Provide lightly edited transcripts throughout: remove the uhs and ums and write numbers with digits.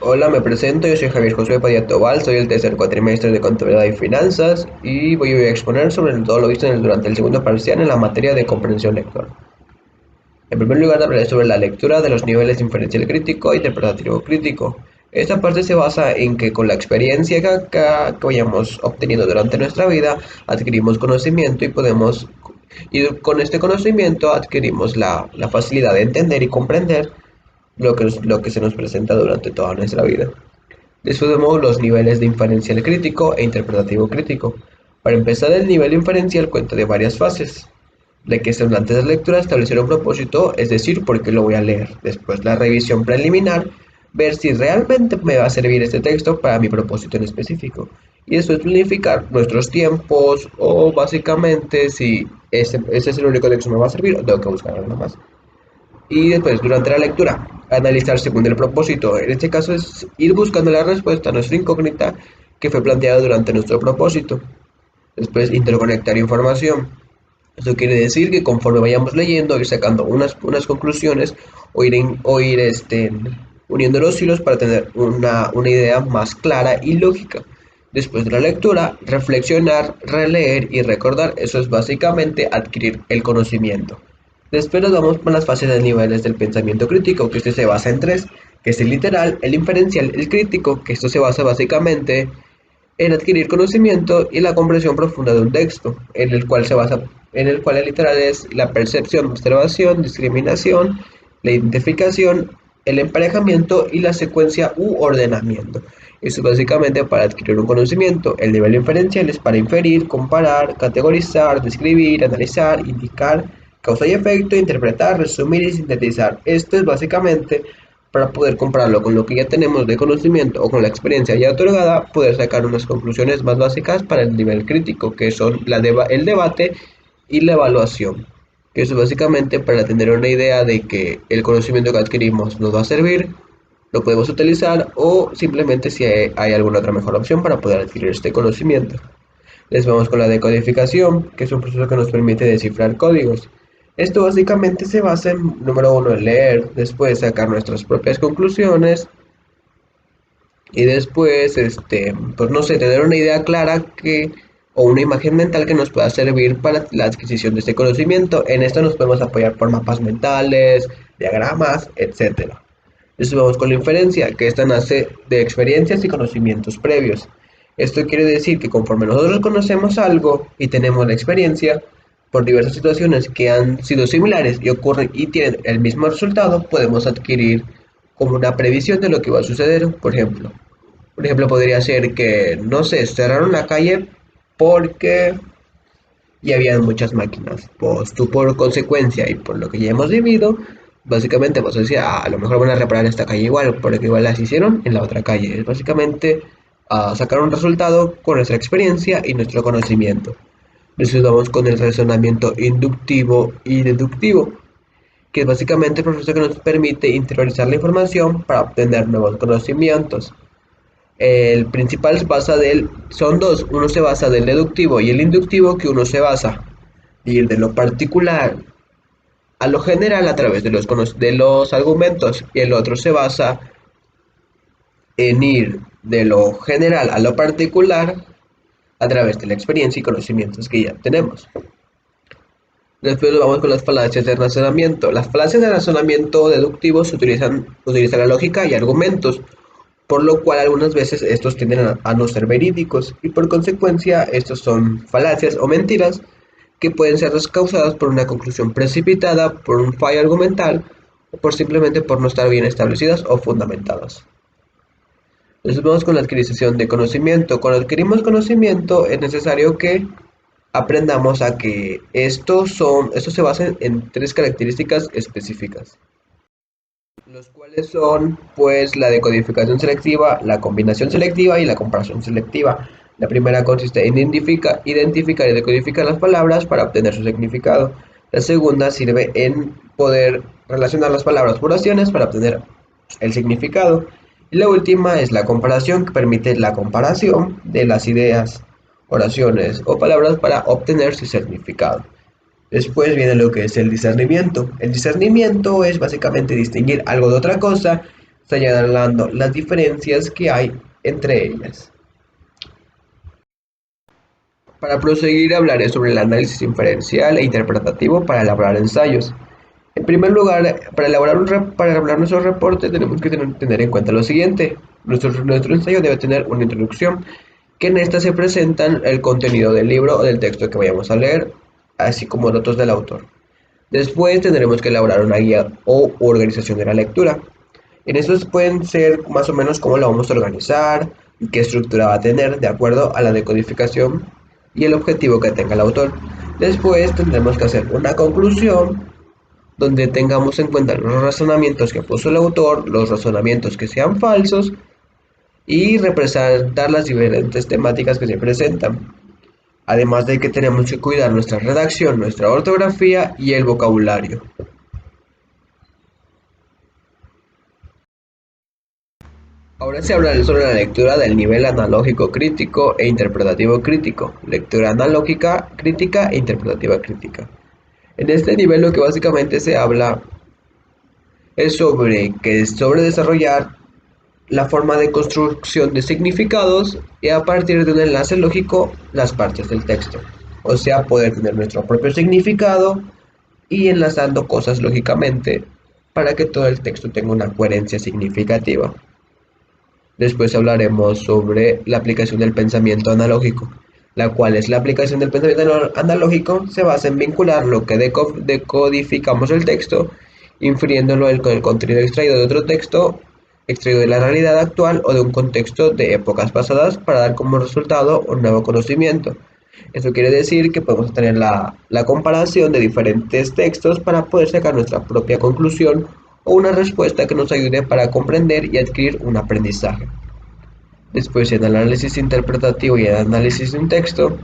Hola, me presento, yo soy Javier Josué Padilla Tobal, soy el tercer cuatrimestre de Contabilidad y Finanzas y voy a exponer sobre todo lo visto durante el segundo parcial en la materia de comprensión lectora. En primer lugar, hablaré sobre la lectura de los niveles de inferencial crítico e interpretativo crítico. Esta parte se basa en que con la experiencia que vayamos obteniendo durante nuestra vida, adquirimos conocimiento y con este conocimiento adquirimos la facilidad de entender y comprender lo que se nos presenta durante toda nuestra vida. Después vemos los niveles de inferencial crítico e interpretativo crítico. Para empezar, el nivel inferencial cuenta de varias fases. La que es antes de lectura, establecer un propósito, es decir, por qué lo voy a leer. Después, la revisión preliminar, ver si realmente me va a servir este texto para mi propósito en específico. Y después planificar nuestros tiempos o básicamente si ese es el único texto que me va a servir o tengo que buscar algo más. Y después, durante la lectura, analizar según el propósito. En este caso es ir buscando la respuesta a nuestra incógnita que fue planteada durante nuestro propósito. Después, interconectar información. Eso quiere decir que conforme vayamos leyendo, ir sacando unas conclusiones o ir uniendo los hilos para tener una idea más clara y lógica. Después de la lectura, reflexionar, releer y recordar. Eso es básicamente adquirir el conocimiento. Después nos vamos con las fases de niveles del pensamiento crítico, que este se basa en tres, que es el literal, el inferencial, el crítico, que esto se basa básicamente en adquirir conocimiento y la comprensión profunda de un texto, en el cual el literal es la percepción, observación, discriminación, la identificación, el emparejamiento y la secuencia u ordenamiento. Eso es básicamente para adquirir un conocimiento. El nivel inferencial es para inferir, comparar, categorizar, describir, analizar, indicar, causa y efecto, interpretar, resumir y sintetizar. Esto es básicamente para poder compararlo con lo que ya tenemos de conocimiento o con la experiencia ya otorgada, poder sacar unas conclusiones más básicas para el nivel crítico, que son el debate y la evaluación. Que eso es básicamente para tener una idea de que el conocimiento que adquirimos nos va a servir, lo podemos utilizar o simplemente si hay alguna otra mejor opción para poder adquirir este conocimiento. Les vamos con la decodificación, que es un proceso que nos permite descifrar códigos. Esto básicamente se basa en, número uno, en leer, después sacar nuestras propias conclusiones y después, pues no sé, tener una idea clara o una imagen mental que nos pueda servir para la adquisición de este conocimiento. En esto nos podemos apoyar por mapas mentales, diagramas, etcétera. Eso vamos con la inferencia, que esta nace de experiencias y conocimientos previos. Esto quiere decir que conforme nosotros conocemos algo y tenemos la experiencia, por diversas situaciones que han sido similares y ocurren y tienen el mismo resultado, podemos adquirir como una previsión de lo que va a suceder. Por ejemplo, podría ser que, no sé, cerraron la calle porque y habían muchas máquinas. Pues tú por consecuencia y por lo que ya hemos vivido, básicamente pues decía, a lo mejor van a reparar esta calle igual, porque igual las hicieron en la otra calle. Es básicamente sacar un resultado con nuestra experiencia y nuestro conocimiento. Después vamos con el razonamiento inductivo y deductivo, que es básicamente el proceso que nos permite interiorizar la información para obtener nuevos conocimientos. El principal son dos, uno se basa del deductivo y el inductivo, que uno se basa de ir de lo particular a lo general a través de los argumentos y el otro se basa en ir de lo general a lo particular a través de la experiencia y conocimientos que ya tenemos. Después vamos con las falacias de razonamiento. Las falacias de razonamiento deductivo utilizan la lógica y argumentos, por lo cual algunas veces estos tienden a no ser verídicos y por consecuencia estos son falacias o mentiras que pueden ser causadas por una conclusión precipitada, por un fallo argumental o por simplemente por no estar bien establecidas o fundamentadas. Entonces vamos con la adquisición de conocimiento. Cuando adquirimos conocimiento es necesario que aprendamos a que estos se basan en tres características específicas, los cuales son pues la decodificación selectiva, la combinación selectiva y la comparación selectiva. La primera consiste en identificar y decodificar las palabras para obtener su significado. La segunda sirve en poder relacionar las palabras por oraciones para obtener el significado. Y la última es la comparación, que permite la comparación de las ideas, oraciones o palabras para obtener su significado. Después viene lo que es el discernimiento. El discernimiento es básicamente distinguir algo de otra cosa señalando las diferencias que hay entre ellas. Para proseguir hablaré sobre el análisis inferencial e interpretativo para elaborar ensayos. En primer lugar, para elaborar nuestro reporte tenemos que tener en cuenta lo siguiente. Nuestro ensayo debe tener una introducción, que en esta se presentan el contenido del libro o del texto que vayamos a leer, así como datos del autor. Después tendremos que elaborar una guía o organización de la lectura. En estos pueden ser más o menos cómo la vamos a organizar y qué estructura va a tener de acuerdo a la decodificación y el objetivo que tenga el autor. Después tendremos que hacer una conclusión donde tengamos en cuenta los razonamientos que puso el autor, los razonamientos que sean falsos y representar las diferentes temáticas que se presentan. Además de que tenemos que cuidar nuestra redacción, nuestra ortografía y el vocabulario. Ahora se hablará sobre la lectura del nivel analógico crítico e interpretativo crítico, lectura analógica crítica e interpretativa crítica. En este nivel lo que básicamente se habla es sobre desarrollar la forma de construcción de significados y a partir de un enlace lógico las partes del texto. O sea, poder tener nuestro propio significado y enlazando cosas lógicamente para que todo el texto tenga una coherencia significativa. Después hablaremos sobre la aplicación del pensamiento analógico, la cual es la aplicación del pensamiento analógico, se basa en vincular lo que decodificamos el texto, infiriéndolo con el contenido extraído de otro texto, extraído de la realidad actual o de un contexto de épocas pasadas para dar como resultado un nuevo conocimiento. Eso quiere decir que podemos tener la comparación de diferentes textos para poder sacar nuestra propia conclusión o una respuesta que nos ayude para comprender y adquirir un aprendizaje. Después, en el análisis interpretativo y el análisis de un texto,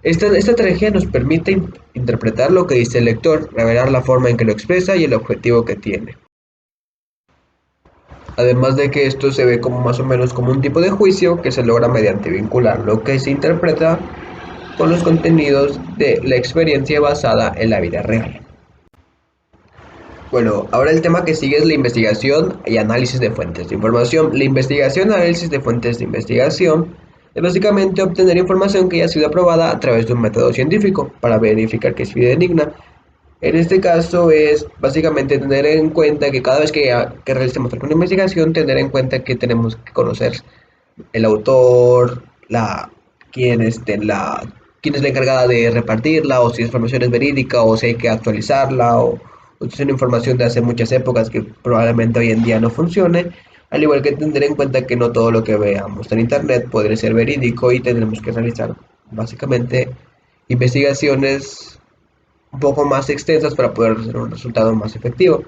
esta estrategia nos permite interpretar lo que dice el lector, revelar la forma en que lo expresa y el objetivo que tiene. Además de que esto se ve como más o menos como un tipo de juicio que se logra mediante vincular lo que se interpreta con los contenidos de la experiencia basada en la vida real. Bueno, ahora el tema que sigue es la investigación y análisis de fuentes de información. La investigación y análisis de fuentes de investigación es básicamente obtener información que haya sido aprobada a través de un método científico para verificar que es fidedigna. En este caso es básicamente tener en cuenta que cada vez que realicemos alguna investigación, tener en cuenta que tenemos que conocer el autor, quién es la encargada de repartirla, o si la información es verídica, o si hay que actualizarla, o si es una información de hace muchas épocas que probablemente hoy en día no funcione, al igual que tener en cuenta que no todo lo que veamos en internet podría ser verídico y tendremos que realizar básicamente investigaciones un poco más extensas para poder hacer un resultado más efectivo.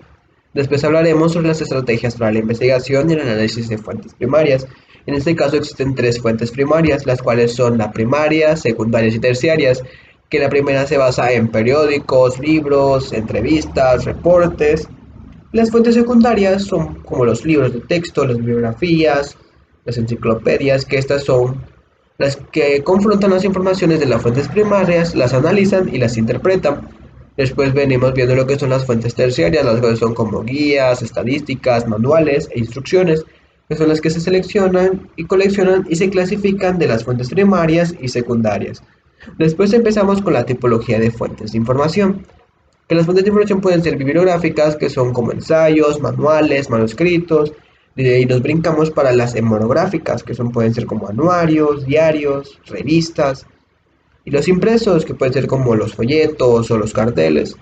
Después hablaremos sobre las estrategias para la investigación y el análisis de fuentes primarias. En este caso existen tres fuentes primarias, las cuales son la primaria, secundarias y terciarias, que la primera se basa en periódicos, libros, entrevistas, reportes. Las fuentes secundarias son como los libros de texto, las bibliografías, las enciclopedias, que estas son las que confrontan las informaciones de las fuentes primarias, las analizan y las interpretan. Después venimos viendo lo que son las fuentes terciarias, las cuales son como guías, estadísticas, manuales e instrucciones, que son las que se seleccionan y coleccionan y se clasifican de las fuentes primarias y secundarias. Después empezamos con la tipología de fuentes de información, que las fuentes de información pueden ser bibliográficas, que son como ensayos, manuales, manuscritos. De ahí nos brincamos para las hemonográficas, que pueden ser como anuarios, diarios, revistas. Y los impresos, que pueden ser como los folletos o los carteles.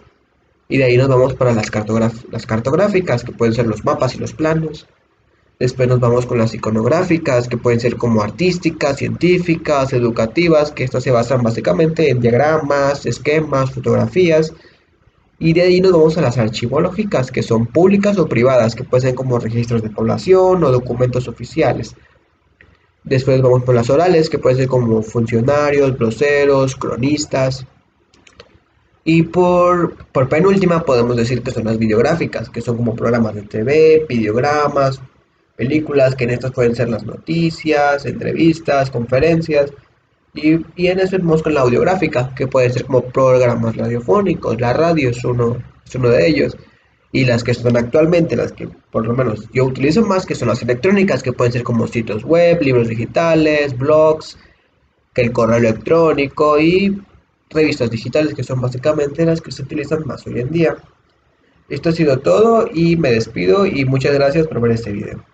Y de ahí nos vamos para las cartográficas, que pueden ser los mapas y los planos. Después nos vamos con las iconográficas, que pueden ser como artísticas, científicas, educativas, que estas se basan básicamente en diagramas, esquemas, fotografías. Y de ahí nos vamos a las archivológicas, que son públicas o privadas, que pueden ser como registros de población o documentos oficiales. Después vamos por las orales, que pueden ser como funcionarios, gloseros, cronistas. Y por penúltima podemos decir que son las videográficas, que son como programas de TV, videogramas, películas, que en estas pueden ser las noticias, entrevistas, conferencias. Y en eso vemos con la audiográfica, que puede ser como programas radiofónicos, la radio es uno de ellos. Y las que son actualmente, las que por lo menos yo utilizo más, que son las electrónicas, que pueden ser como sitios web, libros digitales, blogs, que el correo electrónico y revistas digitales, que son básicamente las que se utilizan más hoy en día. Esto ha sido todo y me despido y muchas gracias por ver este video.